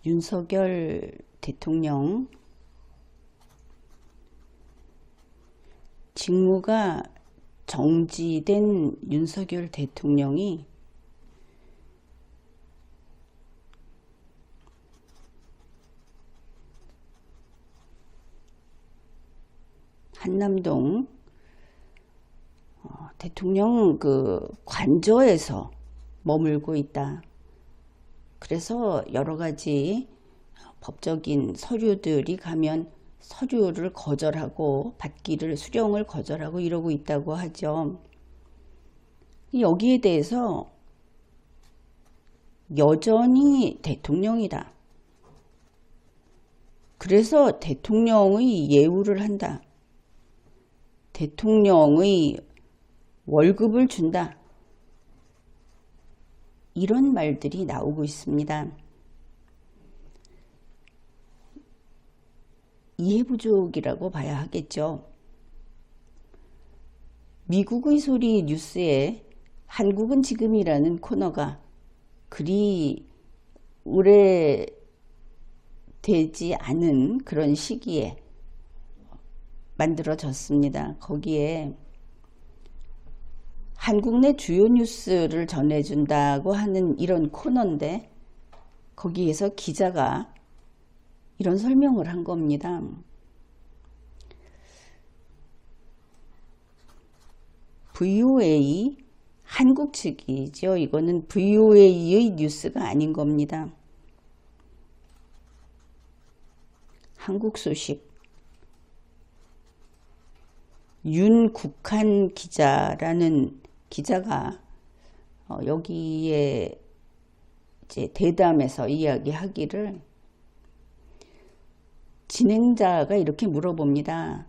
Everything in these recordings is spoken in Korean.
윤석열 대통령 직무가 정지된 윤석열 대통령이 한남동 대통령 관저에서 머물고 있다. 그래서 여러 가지 법적인 서류들이 가면 서류를 거절하고 받기를 수령을 거절하고 이러고 있다고 하죠. 여기에 대해서 여전히 대통령이다. 그래서 대통령의 예우를 한다. 대통령의 월급을 준다. 이런 말들이 나오고 있습니다. 이해 부족이라고 봐야 하겠죠. 미국의 소리 뉴스에 한국은 지금이라는 코너가 그리 오래되지 않은 그런 시기에 만들어졌습니다. 거기에 한국 내 주요 뉴스를 전해준다고 하는 이런 코너인데 거기에서 기자가 이런 설명을 한 겁니다. VOA 한국 측이죠. 이거는 VOA의 뉴스가 아닌 겁니다. 한국 소식. 윤국한 기자라는 기자가 여기에 이제 대담해서 이야기하기를 진행자가 이렇게 물어봅니다.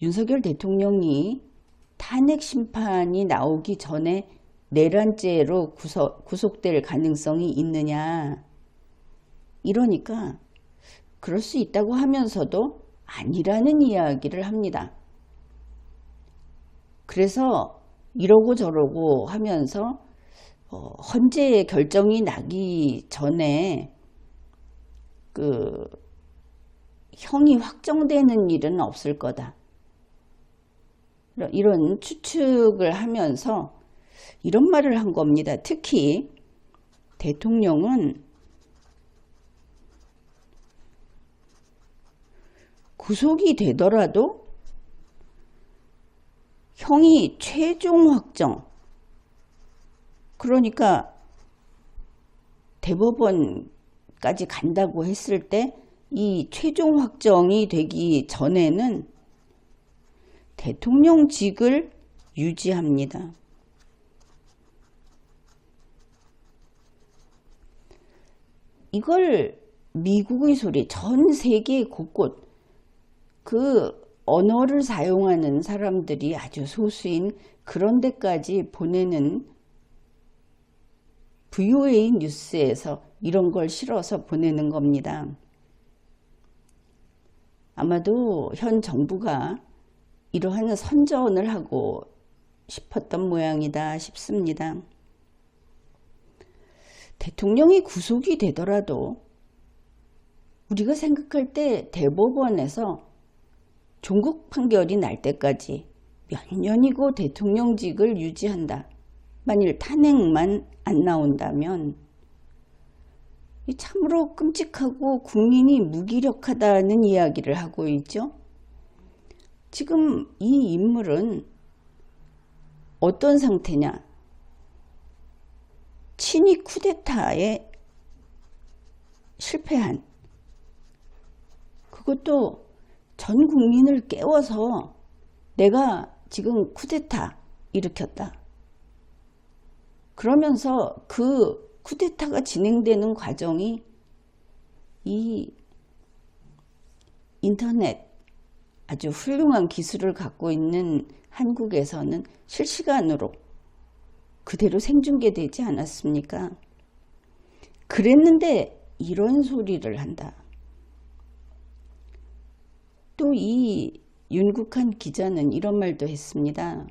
윤석열 대통령이 탄핵 심판이 나오기 전에 내란죄로 구속될 가능성이 있느냐. 이러니까 그럴 수 있다고 하면서도 아니라는 이야기를 합니다. 그래서 이러고 저러고 하면서 헌재 결정이 나기 전에 형이 확정되는 일은 없을 거다. 이런 추측을 하면서 이런 말을 한 겁니다. 특히 대통령은 구속이 되더라도 형이 최종 확정, 그러니까 대법원까지 간다고 했을 때 이 최종 확정이 되기 전에는 대통령직을 유지합니다. 이걸 미국의 소리, 전 세계 곳곳 언어를 사용하는 사람들이 아주 소수인 그런 데까지 보내는 VOA 뉴스에서 이런 걸 실어서 보내는 겁니다. 아마도 현 정부가 이러한 선전을 하고 싶었던 모양이다 싶습니다. 대통령이 구속이 되더라도 우리가 생각할 때 대법원에서 종국 판결이 날 때까지 몇 년이고 대통령직을 유지한다. 만일 탄핵만 안 나온다면 참으로 끔찍하고 국민이 무기력하다는 이야기를 하고 있죠. 지금 이 인물은 어떤 상태냐? 친위 쿠데타에 실패한, 그것도 전 국민을 깨워서 내가 지금 쿠데타 일으켰다. 그러면서 그 쿠데타가 진행되는 과정이 이 인터넷 아주 훌륭한 기술을 갖고 있는 한국에서는 실시간으로 그대로 생중계되지 않았습니까? 그랬는데 이런 소리를 한다. 또 이 윤국한 기자는 이런 말도 했습니다.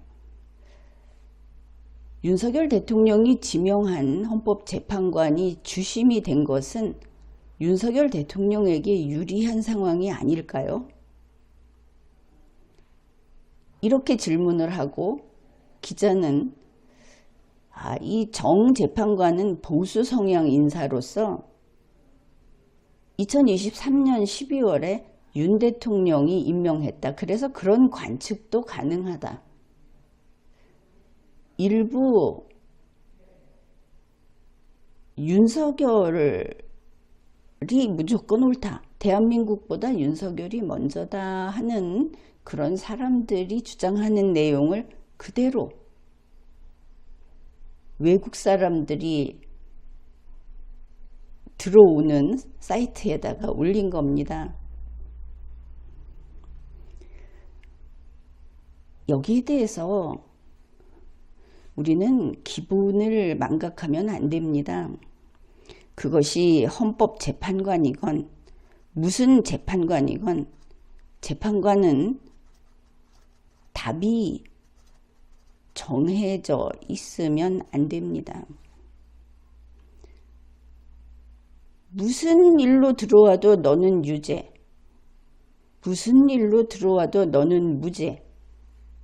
윤석열 대통령이 지명한 헌법재판관이 주심이 된 것은 윤석열 대통령에게 유리한 상황이 아닐까요? 이렇게 질문을 하고 기자는 이 정 재판관은 보수 성향 인사로서 2023년 12월에 윤 대통령이 임명했다. 그래서 그런 관측도 가능하다. 일부 윤석열이 무조건 옳다. 대한민국보다 윤석열이 먼저다 하는 그런 사람들이 주장하는 내용을 그대로 외국 사람들이 들어오는 사이트에다가 올린 겁니다. 여기에 대해서 우리는 기분을 망각하면 안 됩니다. 그것이 헌법재판관이건 무슨 재판관이건 재판관은 답이 정해져 있으면 안 됩니다. 무슨 일로 들어와도 너는 유죄, 무슨 일로 들어와도 너는 무죄.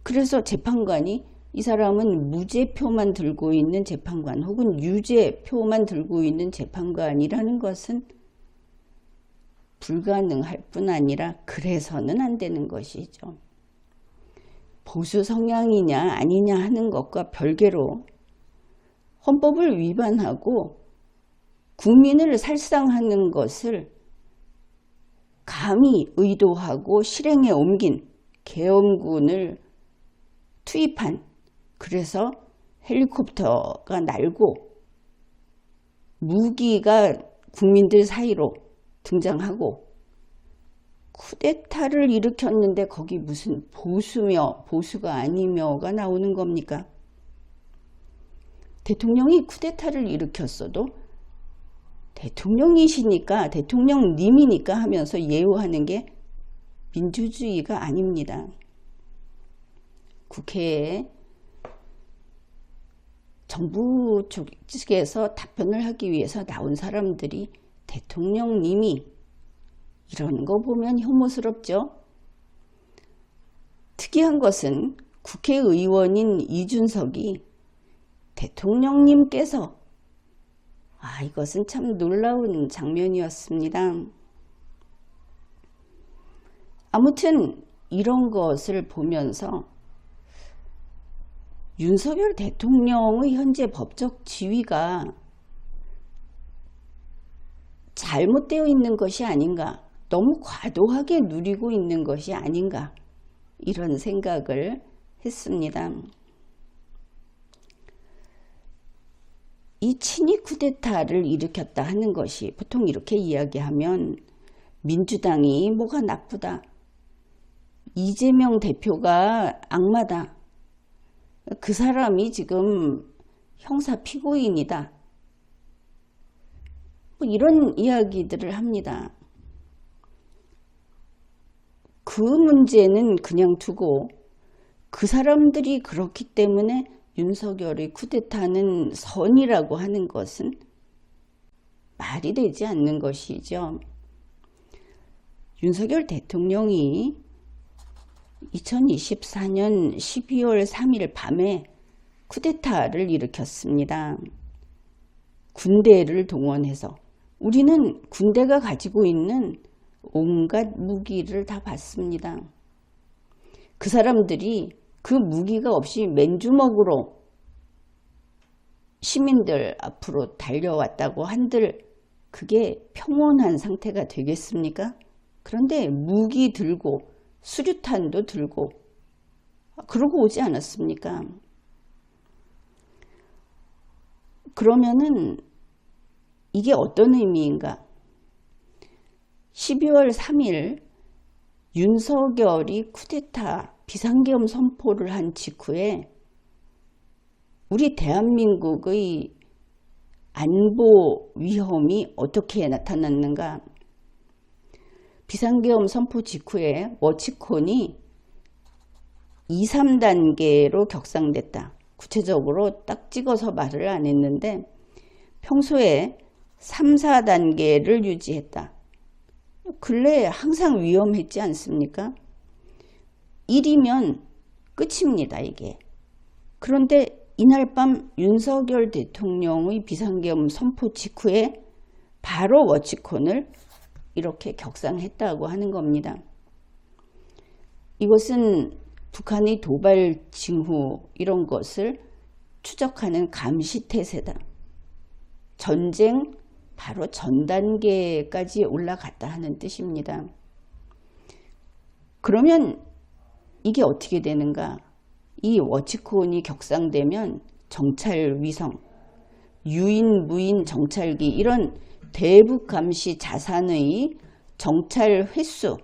그래서 재판관이 이 사람은 무죄표만 들고 있는 재판관 혹은 유죄표만 들고 있는 재판관이라는 것은 불가능할 뿐 아니라 그래서는 안 되는 것이죠. 보수 성향이냐 아니냐 하는 것과 별개로 헌법을 위반하고 국민을 살상하는 것을 감히 의도하고 실행에 옮긴 계엄군을 투입한, 그래서 헬리콥터가 날고 무기가 국민들 사이로 등장하고 쿠데타를 일으켰는데 거기 무슨 보수며 보수가 아니며가 나오는 겁니까? 대통령이 쿠데타를 일으켰어도 대통령이시니까 대통령님이니까 하면서 예우하는 게 민주주의가 아닙니다. 국회에 정부 측에서 답변을 하기 위해서 나온 사람들이 대통령님이 이런 거 보면 혐오스럽죠. 특이한 것은 국회의원인 이준석이 대통령님께서 이것은 참 놀라운 장면이었습니다. 아무튼 이런 것을 보면서 윤석열 대통령의 현재 법적 지위가 잘못되어 있는 것이 아닌가, 너무 과도하게 누리고 있는 것이 아닌가, 이런 생각을 했습니다. 이 친위 쿠데타를 일으켰다 하는 것이 보통 이렇게 이야기하면 민주당이 뭐가 나쁘다, 이재명 대표가 악마다, 그 사람이 지금 형사 피고인이다, 뭐 이런 이야기들을 합니다. 그 문제는 그냥 두고 그 사람들이 그렇기 때문에 윤석열의 쿠데타는 선이라고 하는 것은 말이 되지 않는 것이죠. 윤석열 대통령이 2024년 12월 3일 밤에 쿠데타를 일으켰습니다. 군대를 동원해서. 우리는 군대가 가지고 있는 온갖 무기를 다 봤습니다. 그 사람들이 그 무기가 없이 맨주먹으로 시민들 앞으로 달려왔다고 한들 그게 평온한 상태가 되겠습니까? 그런데 무기 들고 수류탄도 들고 그러고 오지 않았습니까? 그러면은 이게 어떤 의미인가? 12월 3일 윤석열이 쿠데타 비상계엄 선포를 한 직후에 우리 대한민국의 안보 위험이 어떻게 나타났는가? 비상계엄 선포 직후에 워치콘이 2, 3단계로 격상됐다. 구체적으로 딱 찍어서 말을 안 했는데 평소에 3, 4단계를 유지했다. 근래 항상 위험했지 않습니까? 1이면 끝입니다, 이게. 그런데 이날 밤 윤석열 대통령의 비상계엄 선포 직후에 바로 워치콘을 이렇게 격상했다고 하는 겁니다. 이것은 북한의 도발 징후 이런 것을 추적하는 감시태세다. 전쟁 바로 전 단계까지 올라갔다 하는 뜻입니다. 그러면 이게 어떻게 되는가? 이 워치콘이 격상되면 정찰 위성, 유인, 무인 정찰기 이런 대북 감시 자산의 정찰 횟수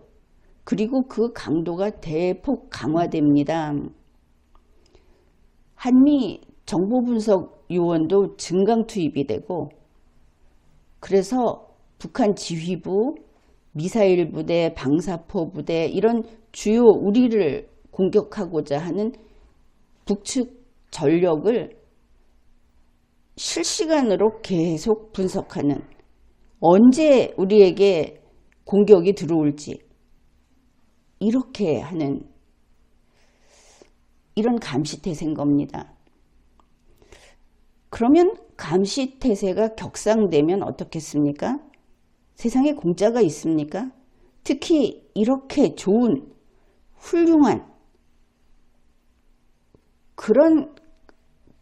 그리고 그 강도가 대폭 강화됩니다. 한미 정보분석 요원도 증강 투입이 되고 그래서 북한 지휘부, 미사일 부대, 방사포 부대 이런 주요 우리를 공격하고자 하는 북측 전력을 실시간으로 계속 분석하는 언제 우리에게 공격이 들어올지 이렇게 하는 이런 감시태세인 겁니다. 그러면 감시태세가 격상되면 어떻겠습니까? 세상에 공짜가 있습니까? 특히 이렇게 좋은 훌륭한 그런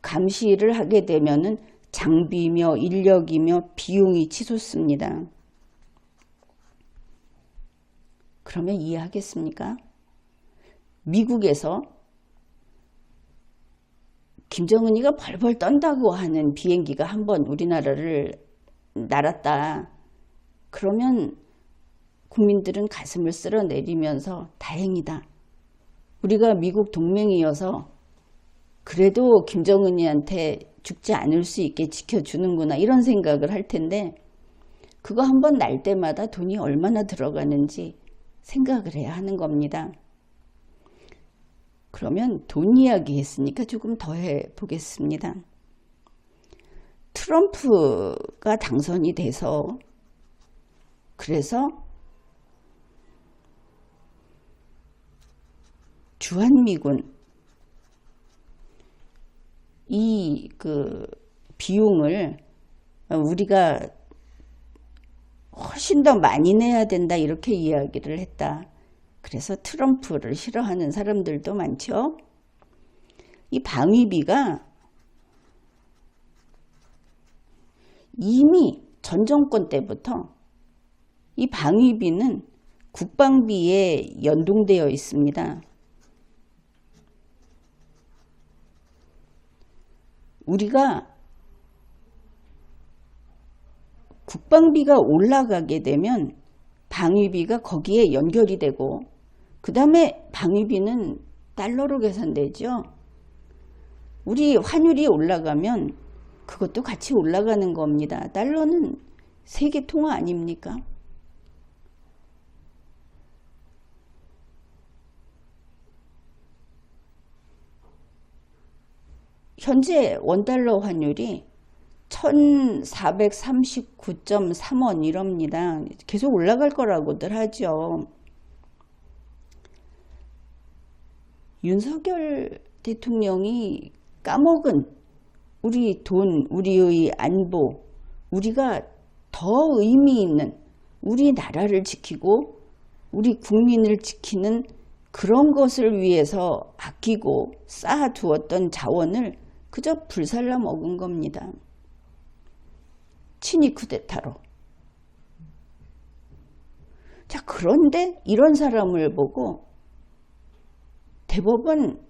감시를 하게 되면은 장비며 인력이며 비용이 치솟습니다. 그러면 이해하겠습니까? 미국에서 김정은이가 벌벌 떤다고 하는 비행기가 한번 우리나라를 날았다. 그러면 국민들은 가슴을 쓸어내리면서 다행이다. 우리가 미국 동맹이어서 그래도 김정은이한테 죽지 않을 수 있게 지켜주는구나 이런 생각을 할 텐데 그거 한번 날 때마다 돈이 얼마나 들어가는지 생각을 해야 하는 겁니다. 그러면 돈 이야기 했으니까 조금 더 해보겠습니다. 트럼프가 당선이 돼서 그래서 주한미군 이 비용을 우리가 훨씬 더 많이 내야 된다 이렇게 이야기를 했다. 그래서 트럼프를 싫어하는 사람들도 많죠. 이 방위비가 이미 전 정권 때부터 이 방위비는 국방비에 연동되어 있습니다. 우리가 국방비가 올라가게 되면 방위비가 거기에 연결이 되고 그 다음에 방위비는 달러로 계산되죠. 우리 환율이 올라가면 그것도 같이 올라가는 겁니다. 달러는 세계 통화 아닙니까? 현재 원달러 환율이 1439.3원 이럽니다. 계속 올라갈 거라고들 하죠. 윤석열 대통령이 까먹은 우리 돈, 우리의 안보, 우리가 더 의미 있는 우리나라를 지키고 우리 국민을 지키는 그런 것을 위해서 아끼고 쌓아두었던 자원을 그저 불살라 먹은 겁니다. 친위 쿠데타로. 자, 그런데 이런 사람을 보고 대법원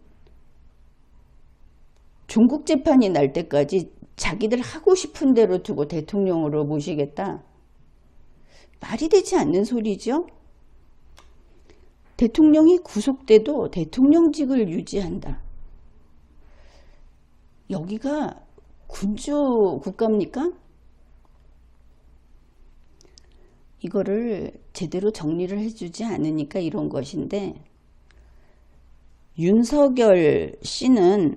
종국 재판이 날 때까지 자기들 하고 싶은 대로 두고 대통령으로 모시겠다. 말이 되지 않는 소리죠. 대통령이 구속돼도 대통령직을 유지한다. 여기가 군주 국가입니까? 이거를 제대로 정리를 해주지 않으니까 이런 것인데 윤석열 씨는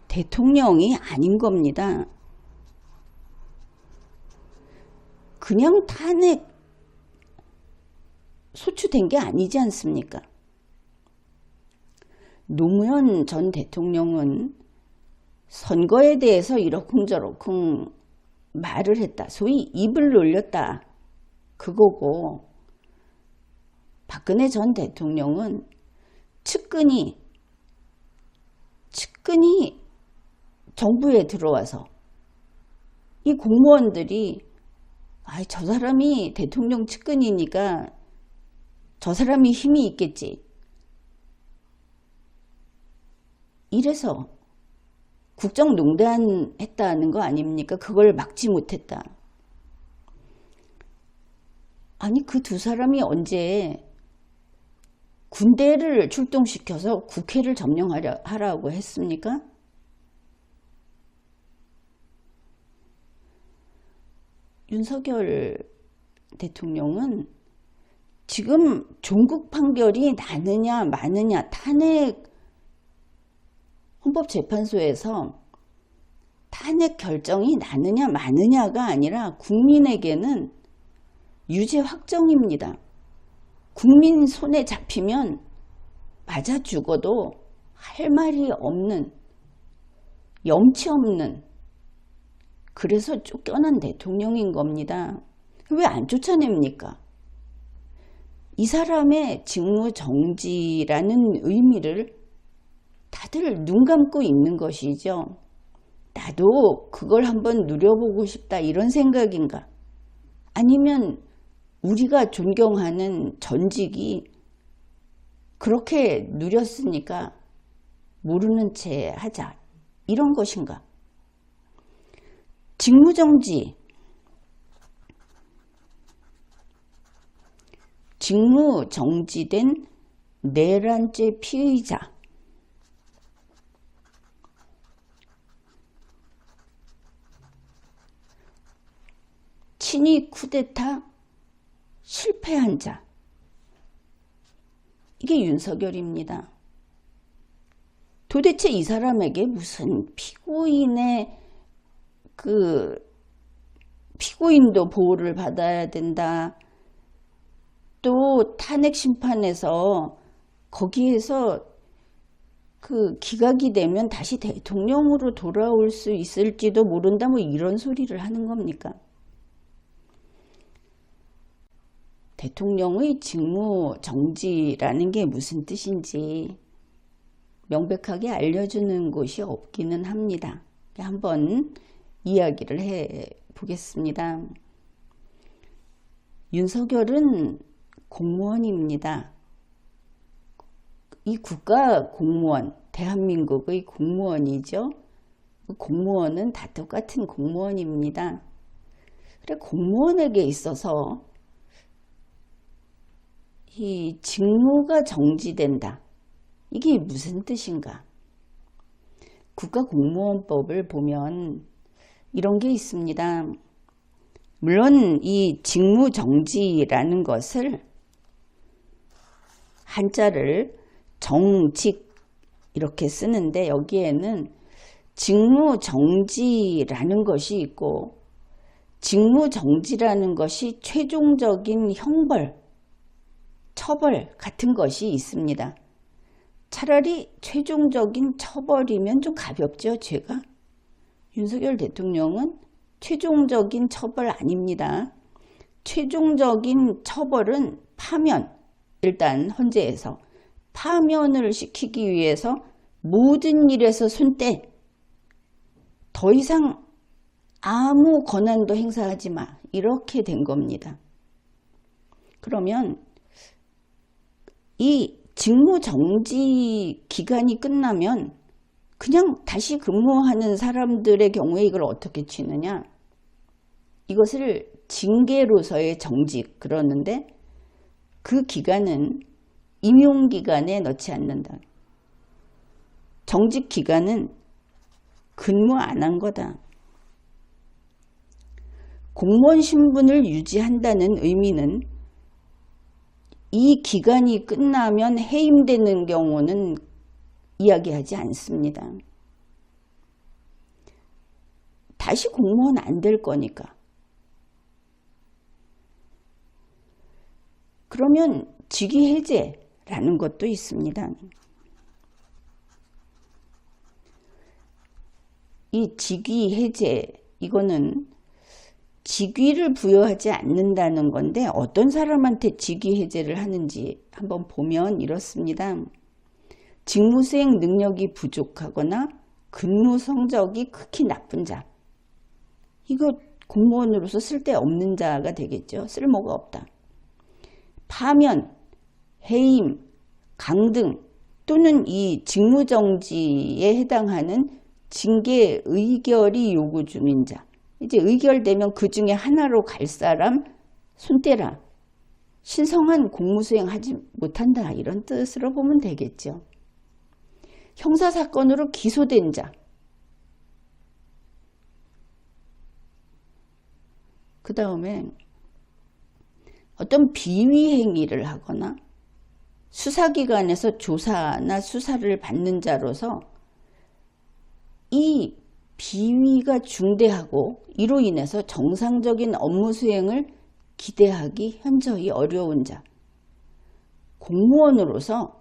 대통령이 아닌 겁니다. 그냥 탄핵 소추된 게 아니지 않습니까? 노무현 전 대통령은 선거에 대해서 이러쿵저러쿵 말을 했다. 소위 입을 놀렸다. 그거고, 박근혜 전 대통령은 측근히 정부에 들어와서 이 공무원들이 저 사람이 대통령 측근이니까 저 사람이 힘이 있겠지. 이래서 국정농단 했다는 거 아닙니까? 그걸 막지 못했다. 아니 그 두 사람이 언제 군대를 출동시켜서 국회를 점령하라고 했습니까? 윤석열 대통령은 지금 종국 판결이 나느냐 마느냐, 탄핵 헌법재판소에서 탄핵 결정이 나느냐 마느냐가 아니라 국민에게는 유죄 확정입니다. 국민 손에 잡히면 맞아 죽어도 할 말이 없는, 염치 없는, 그래서 쫓겨난 대통령인 겁니다. 왜 안 쫓아냅니까? 이 사람의 직무정지라는 의미를 다들 눈 감고 있는 것이죠. 나도 그걸 한번 누려보고 싶다 이런 생각인가? 아니면 우리가 존경하는 전직이 그렇게 누렸으니까 모르는 채 하자 이런 것인가? 직무정지, 직무정지된 내란죄 피의자, 친위 쿠데타 실패한 자, 이게 윤석열입니다. 도대체 이 사람에게 무슨 피고인도 보호를 받아야 된다. 또 탄핵 심판에서 거기에서 기각이 되면 다시 대통령으로 돌아올 수 있을지도 모른다. 뭐 이런 소리를 하는 겁니까? 대통령의 직무 정지라는 게 무슨 뜻인지 명백하게 알려주는 곳이 없기는 합니다. 한번 이야기를 해 보겠습니다. 윤석열은 공무원입니다. 이 국가 공무원, 대한민국의 공무원이죠. 공무원은 다 똑같은 공무원입니다. 그래, 공무원에게 있어서 이 직무가 정지된다. 이게 무슨 뜻인가? 국가공무원법을 보면 이런 게 있습니다. 물론 이 직무정지라는 것을 한자를 정직 이렇게 쓰는데 여기에는 직무정지라는 것이 있고 직무정지라는 것이 최종적인 형벌, 처벌 같은 것이 있습니다. 차라리 최종적인 처벌이면 좀 가볍죠, 죄가? 윤석열 대통령은 최종적인 처벌 아닙니다. 최종적인 처벌은 파면, 일단 헌재에서 파면을 시키기 위해서 모든 일에서 손떼, 더 이상 아무 권한도 행사하지 마, 이렇게 된 겁니다. 그러면 이 직무정지 기간이 끝나면 그냥 다시 근무하는 사람들의 경우에 이걸 어떻게 치느냐? 이것을 징계로서의 정직 그러는데 그 기간은 임용기간에 넣지 않는다. 정직 기간은 근무 안 한 거다. 공무원 신분을 유지한다는 의미는 이 기간이 끝나면 해임되는 경우는 이야기하지 않습니다. 다시 공무원 안 될 거니까. 그러면 직위 해제라는 것도 있습니다. 이 직위 해제, 이거는 직위를 부여하지 않는다는 건데 어떤 사람한테 직위 해제를 하는지 한번 보면 이렇습니다. 직무수행 능력이 부족하거나 근무 성적이 극히 나쁜 자. 이거 공무원으로서 쓸데없는 자가 되겠죠. 쓸모가 없다. 파면, 해임, 강등 또는 이 직무정지에 해당하는 징계 의결이 요구 중인 자. 이제 의결되면 그 중에 하나로 갈 사람 손 떼라. 신성한 공무수행 하지 못한다. 이런 뜻으로 보면 되겠죠. 형사사건으로 기소된 자. 그 다음에 어떤 비위 행위를 하거나 수사기관에서 조사나 수사를 받는 자로서 이 비위가 중대하고 이로 인해서 정상적인 업무 수행을 기대하기 현저히 어려운 자. 공무원으로서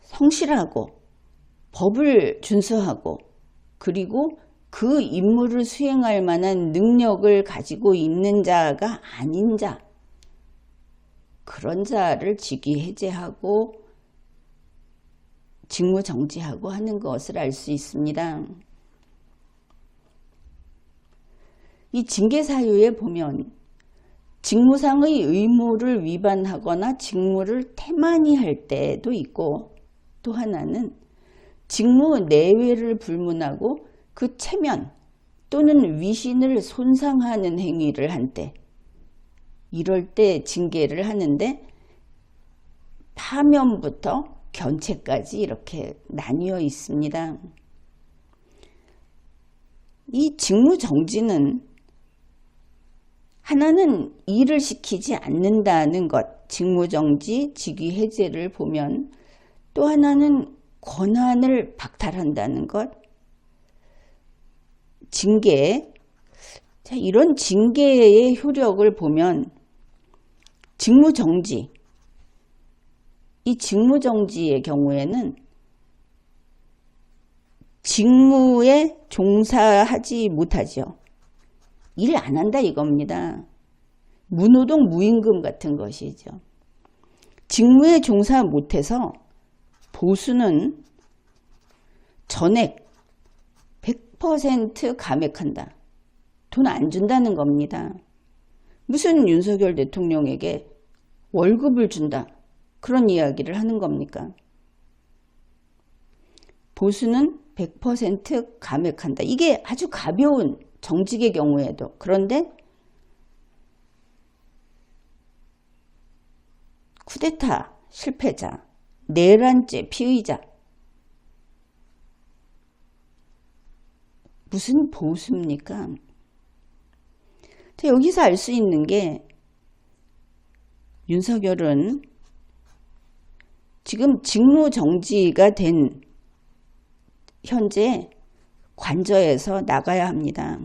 성실하고 법을 준수하고 그리고 그 임무를 수행할 만한 능력을 가지고 있는 자가 아닌 자. 그런 자를 직위 해제하고 직무 정지하고 하는 것을 알 수 있습니다. 이 징계 사유에 보면 직무상의 의무를 위반하거나 직무를 태만히 할 때도 있고 또 하나는 직무 내외를 불문하고 그 체면 또는 위신을 손상하는 행위를 한 때 이럴 때 징계를 하는데 파면부터 견책까지 이렇게 나뉘어 있습니다. 이 직무정지는 하나는 일을 시키지 않는다는 것, 직무정지, 직위해제를 보면 또 하나는 권한을 박탈한다는 것, 징계, 자, 이런 징계의 효력을 보면 직무정지, 이 직무정지의 경우에는 직무에 종사하지 못하죠. 일 안 한다 이겁니다. 무노동 무임금 같은 것이죠. 직무에 종사 못해서 보수는 전액 100% 감액한다. 돈 안 준다는 겁니다. 무슨 윤석열 대통령에게 월급을 준다. 그런 이야기를 하는 겁니까? 보수는 100% 감액한다. 이게 아주 가벼운 정직의 경우에도. 그런데 쿠데타 실패자, 내란죄 피의자, 무슨 보수입니까? 여기서 알 수 있는 게 윤석열은 지금 직무정지가 된 현재 관저에서 나가야 합니다.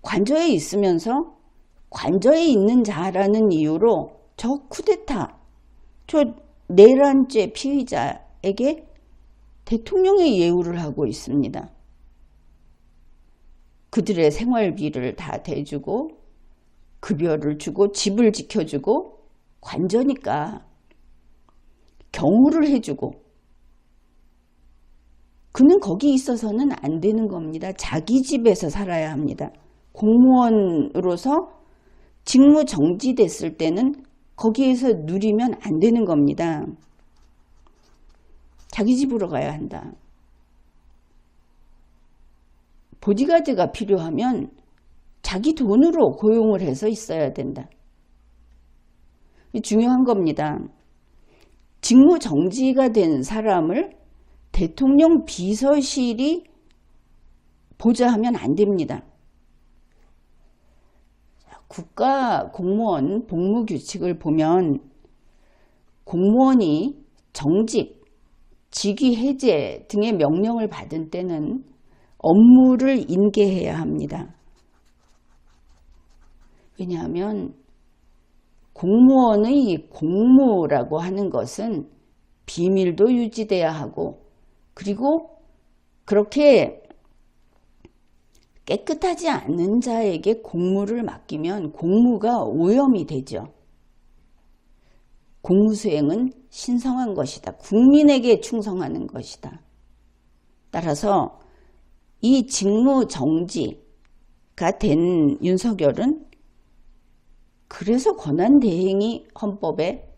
관저에 있으면서 관저에 있는 자라는 이유로 저 쿠데타, 저 내란죄 피의자에게 대통령의 예우를 하고 있습니다. 그들의 생활비를 다 대주고 급여를 주고 집을 지켜주고 관저니까 경호를 해주고 그는 거기 있어서는 안 되는 겁니다. 자기 집에서 살아야 합니다. 공무원으로서 직무 정지됐을 때는 거기에서 누리면 안 되는 겁니다. 자기 집으로 가야 한다. 보디가드가 필요하면 자기 돈으로 고용을 해서 있어야 된다. 중요한 겁니다. 직무 정지가 된 사람을 대통령 비서실이 보좌하면 안 됩니다. 국가 공무원 복무규칙을 보면 공무원이 정직, 직위 해제 등의 명령을 받은 때는 업무를 인계해야 합니다. 왜냐하면 공무원의 공무라고 하는 것은 비밀도 유지돼야 하고, 그리고 그렇게 깨끗하지 않은 자에게 공무를 맡기면 공무가 오염이 되죠. 공무수행은 신성한 것이다. 국민에게 충성하는 것이다. 따라서 이 직무정지가 된 윤석열은 그래서 권한대행이 헌법에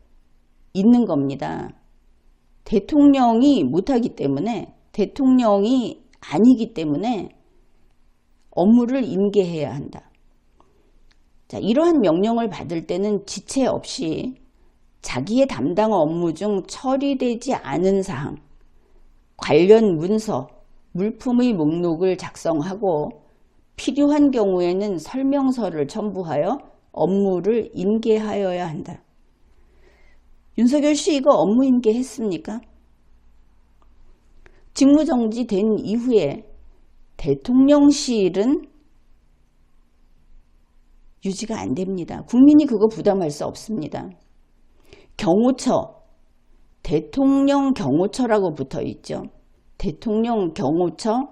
있는 겁니다. 대통령이 못하기 때문에, 대통령이 아니기 때문에 업무를 인계해야 한다. 자, 이러한 명령을 받을 때는 지체 없이 자기의 담당 업무 중 처리되지 않은 사항, 관련 문서, 물품의 목록을 작성하고 필요한 경우에는 설명서를 첨부하여 업무를 인계하여야 한다. 윤석열 씨 이거 업무 인계했습니까? 직무정지 된 이후에 대통령실은 유지가 안 됩니다. 국민이 그거 부담할 수 없습니다. 경호처, 대통령 경호처라고 붙어 있죠. 대통령 경호처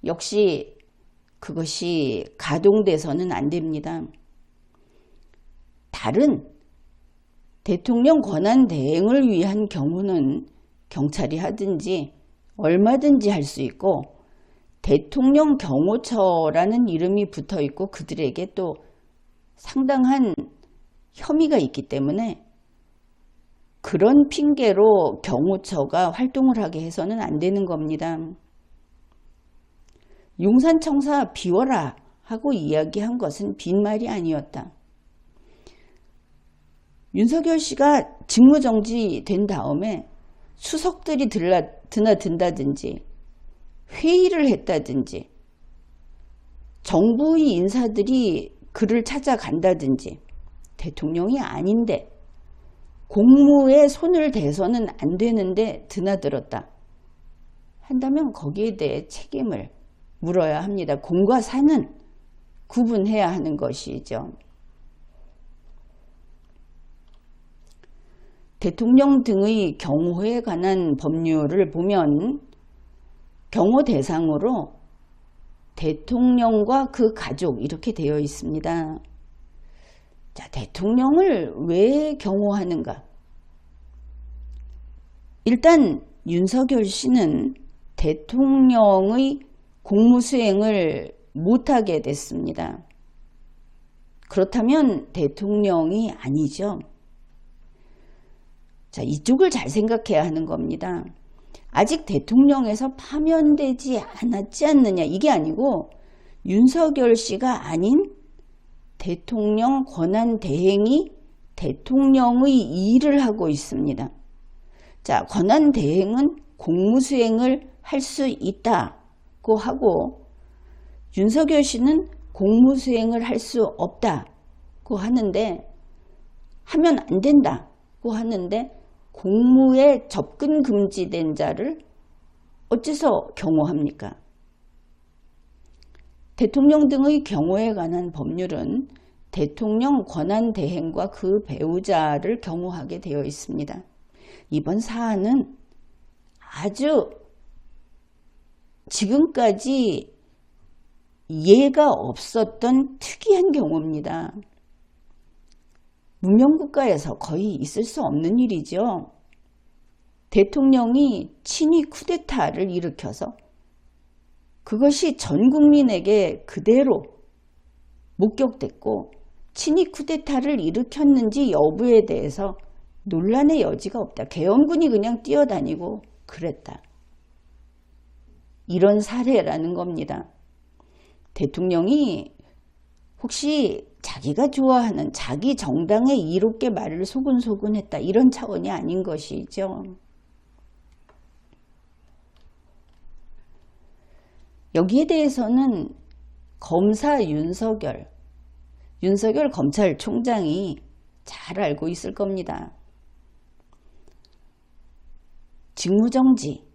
역시 그것이 가동돼서는 안 됩니다. 다른 대통령 권한 대행을 위한 경우는 경찰이 하든지 얼마든지 할 수 있고, 대통령 경호처라는 이름이 붙어 있고 그들에게 또 상당한 혐의가 있기 때문에 그런 핑계로 경호처가 활동을 하게 해서는 안 되는 겁니다. 용산청사 비워라 하고 이야기한 것은 빈말이 아니었다. 윤석열 씨가 직무정지 된 다음에 수석들이 드나든다든지 회의를 했다든지 정부의 인사들이 그를 찾아간다든지 대통령이 아닌데 공무에 손을 대서는 안 되는데 드나들었다 한다면 거기에 대해 책임을 물어야 합니다. 공과 사는 구분해야 하는 것이죠. 대통령 등의 경호에 관한 법률을 보면 경호 대상으로 대통령과 그 가족 이렇게 되어 있습니다. 자, 대통령을 왜 경호하는가? 일단 윤석열 씨는 대통령의 공무수행을 못하게 됐습니다. 그렇다면 대통령이 아니죠. 자, 이쪽을 잘 생각해야 하는 겁니다. 아직 대통령에서 파면되지 않았지 않느냐, 이게 아니고 윤석열 씨가 아닌 대통령 권한 대행이 대통령의 일을 하고 있습니다. 자, 권한 대행은 공무수행을 할 수 있다고 하고 윤석열 씨는 공무수행을 할 수 없다고 하는데, 하면 안 된다고 하는데 공무에 접근 금지된 자를 어째서 경호합니까? 대통령 등의 경호에 관한 법률은 대통령 권한 대행과 그 배우자를 경호하게 되어 있습니다. 이번 사안은 아주 지금까지 예가 없었던 특이한 경우입니다. 문명국가에서 거의 있을 수 없는 일이죠. 대통령이 친위 쿠데타를 일으켜서 그것이 전 국민에게 그대로 목격됐고, 친위 쿠데타를 일으켰는지 여부에 대해서 논란의 여지가 없다. 계엄군이 그냥 뛰어다니고 그랬다. 이런 사례라는 겁니다. 대통령이 혹시 자기가 좋아하는 자기 정당의 이롭게 말을 소근소근 했다, 이런 차원이 아닌 것이죠. 여기에 대해서는 검사 윤석열 검찰총장이 잘 알고 있을 겁니다. 직무정지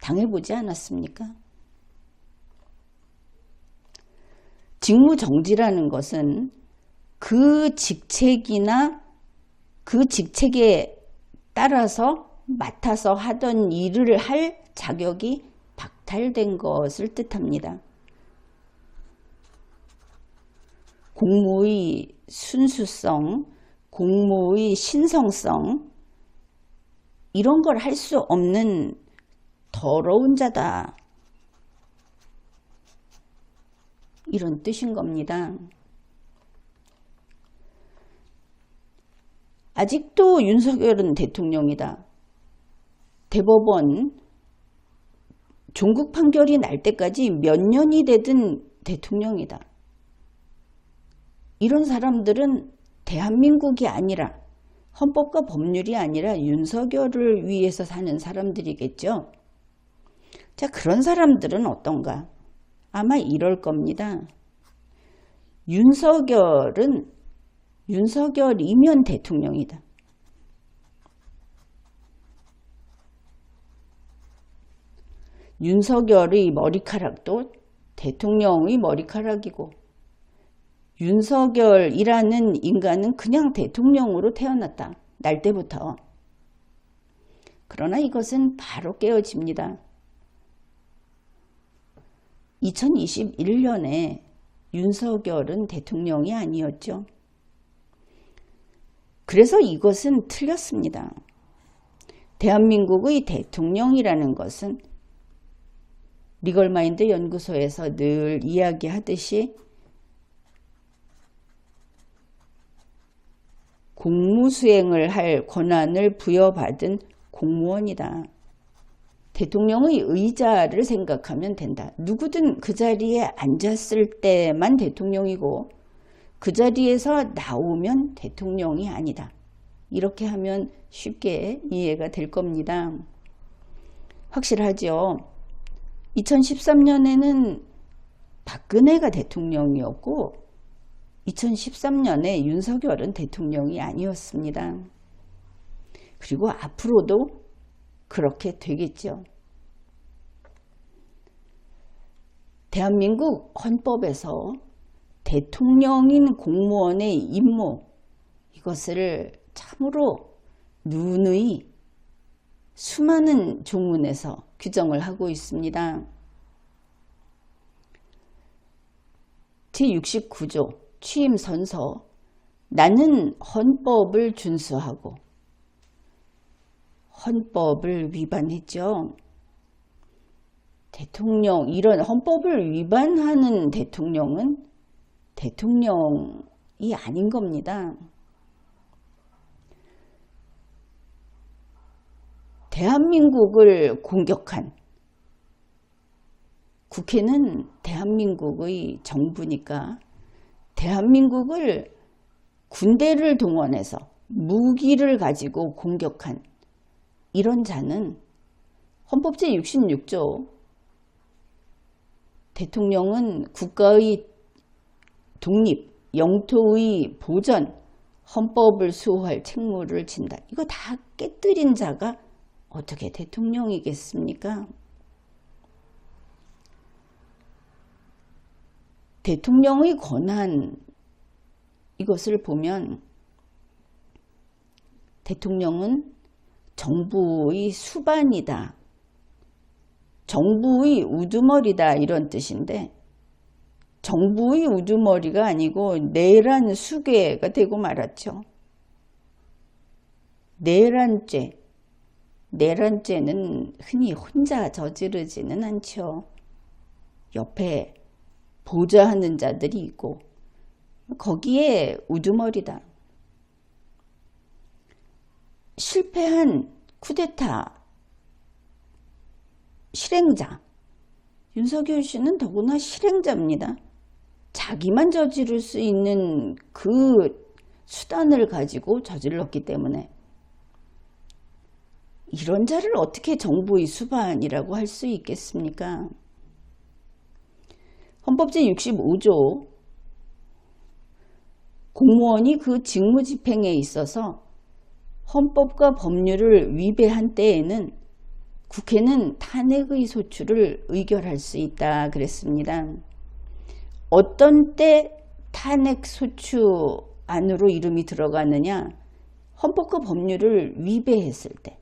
당해보지 않았습니까? 직무정지라는 것은 그 직책이나 그 직책에 따라서 맡아서 하던 일을 할 자격이 박탈된 것을 뜻합니다. 공무의 순수성, 공무의 신성성, 이런 걸 할 수 없는 더러운 자다. 이런 뜻인 겁니다. 아직도 윤석열은 대통령이다. 대법원 종국 판결이 날 때까지 몇 년이 되든 대통령이다. 이런 사람들은 대한민국이 아니라 헌법과 법률이 아니라 윤석열을 위해서 사는 사람들이겠죠. 자, 그런 사람들은 어떤가? 아마 이럴 겁니다. 윤석열이면 대통령이다. 윤석열의 머리카락도 대통령의 머리카락이고, 윤석열이라는 인간은 그냥 대통령으로 태어났다. 날 때부터. 그러나 이것은 바로 깨어집니다. 2021년에 윤석열은 대통령이 아니었죠. 그래서 이것은 틀렸습니다. 대한민국의 대통령이라는 것은 리걸마인드 연구소에서 늘 이야기하듯이 공무수행을 할 권한을 부여받은 공무원이다. 대통령의 의자를 생각하면 된다. 누구든 그 자리에 앉았을 때만 대통령이고 그 자리에서 나오면 대통령이 아니다. 이렇게 하면 쉽게 이해가 될 겁니다. 확실하죠. 2013년에는 박근혜가 대통령이었고 2013년에 윤석열은 대통령이 아니었습니다. 그리고 앞으로도 그렇게 되겠죠. 대한민국 헌법에서 대통령인 공무원의 임무, 이것을 참으로 누누이 수많은 조문에서 규정을 하고 있습니다. 제69조 취임선서, 나는 헌법을 준수하고, 헌법을 위반했죠. 대통령, 이런 헌법을 위반하는 대통령은 대통령이 아닌 겁니다. 대한민국을 공격한 국회는 대한민국의 정부니까 대한민국을 군대를 동원해서 무기를 가지고 공격한 이런 자는 헌법 제66조 대통령은 국가의 독립, 영토의 보전, 헌법을 수호할 책무를 진다. 이거 다 깨뜨린 자가 어떻게 대통령이겠습니까? 대통령의 권한, 이것을 보면 대통령은 정부의 수반이다. 정부의 우두머리다, 이런 뜻인데 정부의 우두머리가 아니고 내란 수괴가 되고 말았죠. 내란죄는 흔히 혼자 저지르지는 않죠. 옆에 보좌하는 자들이 있고 거기에 우두머리다. 실패한 쿠데타 실행자, 윤석열 씨는 더구나 실행자입니다. 자기만 저지를 수 있는 그 수단을 가지고 저질렀기 때문에 이런 자를 어떻게 정부의 수반이라고 할 수 있겠습니까? 헌법 제65조 공무원이 그 직무집행에 있어서 헌법과 법률을 위배한 때에는 국회는 탄핵의 소추를 의결할 수 있다 그랬습니다. 어떤 때 탄핵소추 안으로 이름이 들어가느냐? 헌법과 법률을 위배했을 때.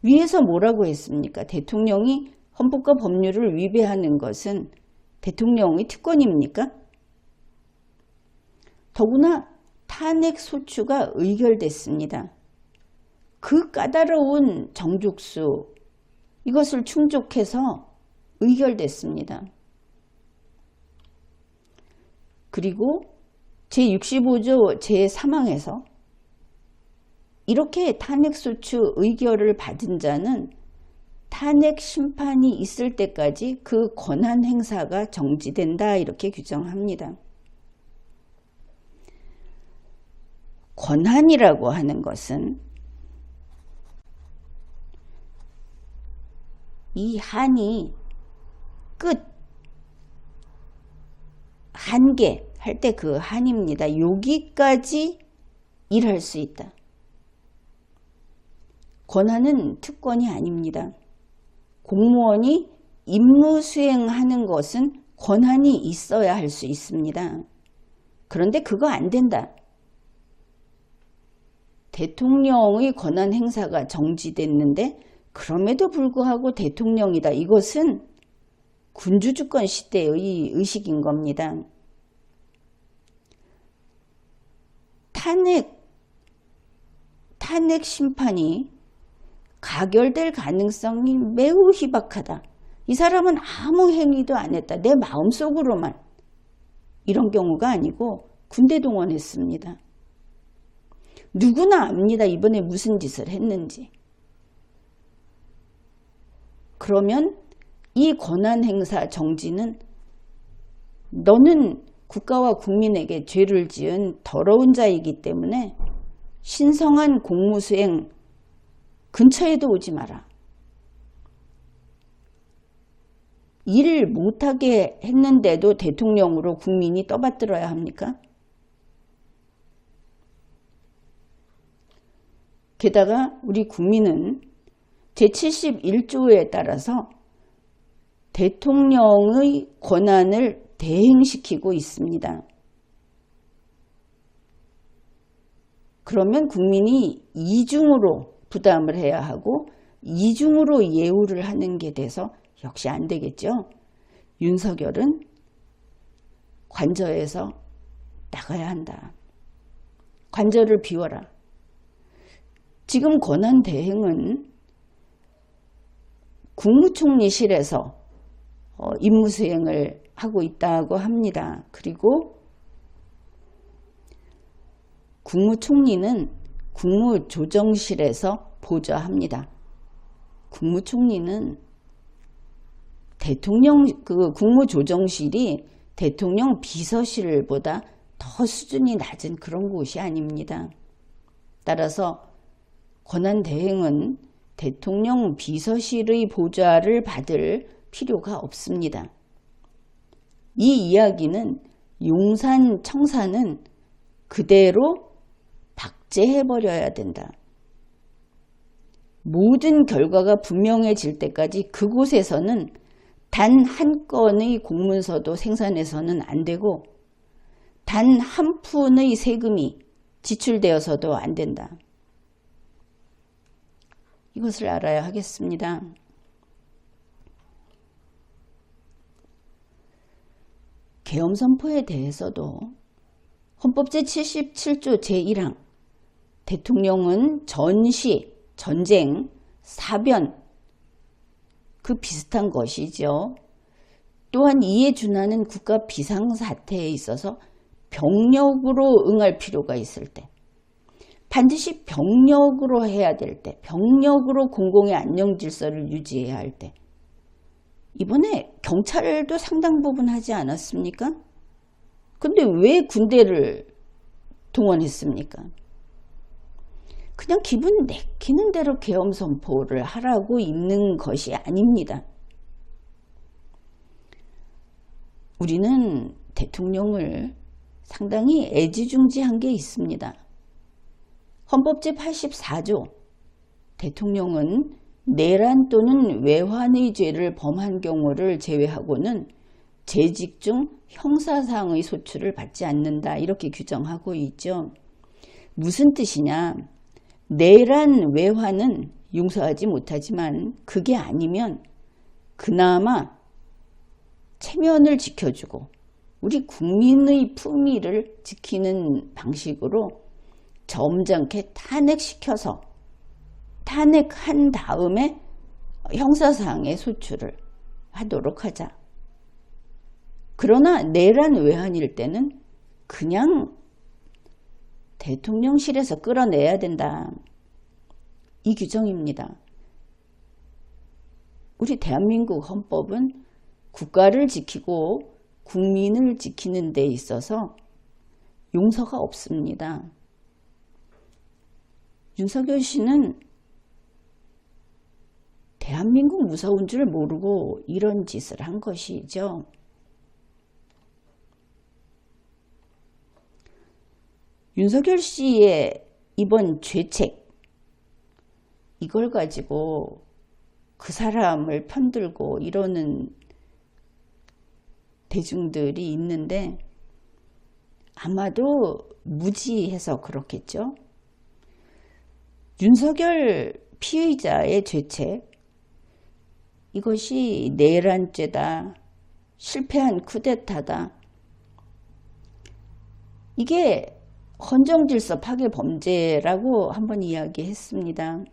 위에서 뭐라고 했습니까? 대통령이 헌법과 법률을 위배하는 것은 대통령의 특권입니까? 더구나 탄핵소추가 의결됐습니다. 그 까다로운 정족수, 이것을 충족해서 의결됐습니다. 그리고 제65조 제3항에서 이렇게 탄핵소추 의결을 받은 자는 탄핵 심판이 있을 때까지 그 권한 행사가 정지된다, 이렇게 규정합니다. 권한이라고 하는 것은 이 한이 끝, 한계 할 때 그 한입니다. 여기까지 일할 수 있다. 권한은 특권이 아닙니다. 공무원이 임무 수행하는 것은 권한이 있어야 할 수 있습니다. 그런데 그거 안 된다. 대통령의 권한 행사가 정지됐는데 그럼에도 불구하고 대통령이다. 이것은 군주주권 시대의 의식인 겁니다. 탄핵 심판이 가결될 가능성이 매우 희박하다. 이 사람은 아무 행위도 안 했다. 내 마음속으로만. 이런 경우가 아니고 군대 동원했습니다. 누구나 압니다. 이번에 무슨 짓을 했는지. 그러면 이 권한 행사 정지는 너는 국가와 국민에게 죄를 지은 더러운 자이기 때문에 신성한 공무수행 근처에도 오지 마라. 일 못하게 했는데도 대통령으로 국민이 떠받들어야 합니까? 게다가 우리 국민은 제71조에 따라서 대통령의 권한을 대행시키고 있습니다. 그러면 국민이 이중으로 부담을 해야 하고 이중으로 예우를 하는 게 돼서 역시 안 되겠죠. 윤석열은 관저에서 나가야 한다. 관저를 비워라. 지금 권한 대행은 국무총리실에서 임무수행을 하고 있다고 합니다. 그리고 국무총리는 국무조정실에서 보좌합니다. 국무총리는 국무조정실이 대통령 비서실보다 더 수준이 낮은 그런 곳이 아닙니다. 따라서 권한대행은 대통령 비서실의 보좌를 받을 필요가 없습니다. 이 이야기는 용산 청사는 그대로 박제해버려야 된다. 모든 결과가 분명해질 때까지 그곳에서는 단 한 건의 공문서도 생산해서는 안 되고 단 한 푼의 세금이 지출되어서도 안 된다. 이것을 알아야 하겠습니다. 계엄 선포에 대해서도 헌법 제77조 제1항 대통령은 전시, 전쟁, 사변 그 비슷한 것이죠. 또한 이에 준하는 국가 비상사태에 있어서 병력으로 응할 필요가 있을 때 반드시 병력으로 해야 될 때, 병력으로 공공의 안녕질서를 유지해야 할 때 이번에 경찰도 상당 부분 하지 않았습니까? 근데 왜 군대를 동원했습니까? 그냥 기분 내키는 대로 계엄 선포를 하라고 있는 것이 아닙니다. 우리는 대통령을 상당히 애지중지한 게 있습니다. 헌법 제84조 대통령은 내란 또는 외환의 죄를 범한 경우를 제외하고는 재직 중 형사상의 소출을 받지 않는다. 이렇게 규정하고 있죠. 무슨 뜻이냐? 내란 외환은 용서하지 못하지만 그게 아니면 그나마 체면을 지켜주고 우리 국민의 품위를 지키는 방식으로 점잖게 탄핵시켜서 탄핵한 다음에 형사상의 소출을 하도록 하자. 그러나 내란 외환일 때는 그냥 대통령실에서 끌어내야 된다. 이 규정입니다. 우리 대한민국 헌법은 국가를 지키고 국민을 지키는 데 있어서 용서가 없습니다. 윤석열 씨는 대한민국 무서운 줄 모르고 이런 짓을 한 것이죠. 윤석열 씨의 이번 죄책, 이걸 가지고 그 사람을 편들고 이러는 대중들이 있는데 아마도 무지해서 그렇겠죠. 윤석열 피의자의 죄책, 이것이 내란죄다, 실패한 쿠데타다, 이게 헌정질서 파괴 범죄라고 한번 이야기했습니다.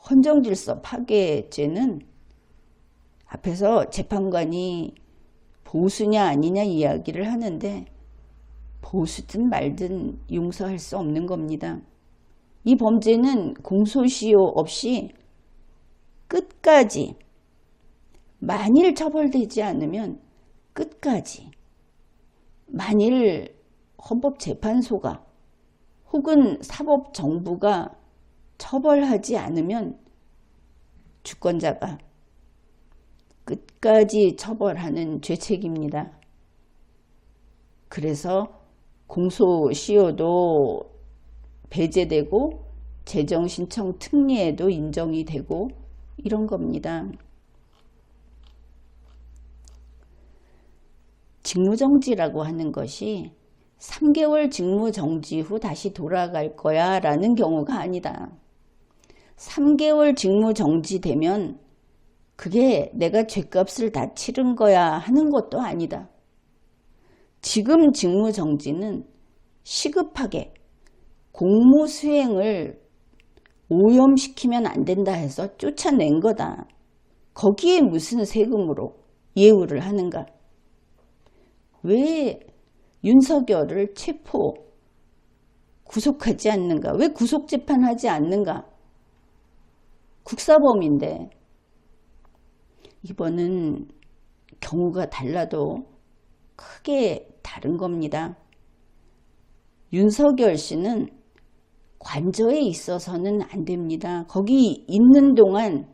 헌정질서 파괴죄는 앞에서 재판관이 보수냐 아니냐 이야기를 하는데 보수든 말든 용서할 수 없는 겁니다. 이 범죄는 공소시효 없이 끝까지, 만일 처벌되지 않으면 끝까지, 만일 헌법재판소가 혹은 사법정부가 처벌하지 않으면 주권자가 끝까지 처벌하는 죄책입니다. 그래서 공소시효도 배제되고 재정신청 특례에도 인정이 되고 이런 겁니다. 직무정지라고 하는 것이 3개월 직무정지 후 다시 돌아갈 거야 라는 경우가 아니다. 3개월 직무정지 되면 그게 내가 죗값을 다 치른 거야 하는 것도 아니다. 지금 직무정지는 시급하게 공무 수행을 오염시키면 안 된다 해서 쫓아낸 거다. 거기에 무슨 세금으로 예우를 하는가? 왜 윤석열을 체포, 구속하지 않는가? 왜 구속재판하지 않는가? 국사범인데. 이번은 경우가 달라도 크게 다른 겁니다. 윤석열 씨는 관저에 있어서는 안 됩니다. 거기 있는 동안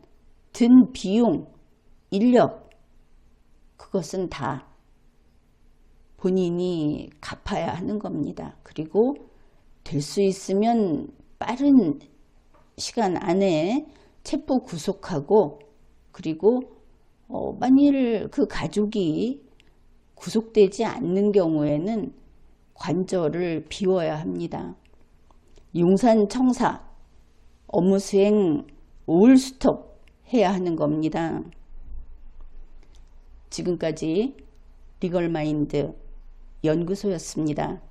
든 비용, 인력, 그것은 다 본인이 갚아야 하는 겁니다. 그리고 될 수 있으면 빠른 시간 안에 체포 구속하고, 그리고 만일 그 가족이 구속되지 않는 경우에는 관저를 비워야 합니다. 용산청사 업무 수행 올 스톱 해야 하는 겁니다. 지금까지 리걸마인드 연구소였습니다.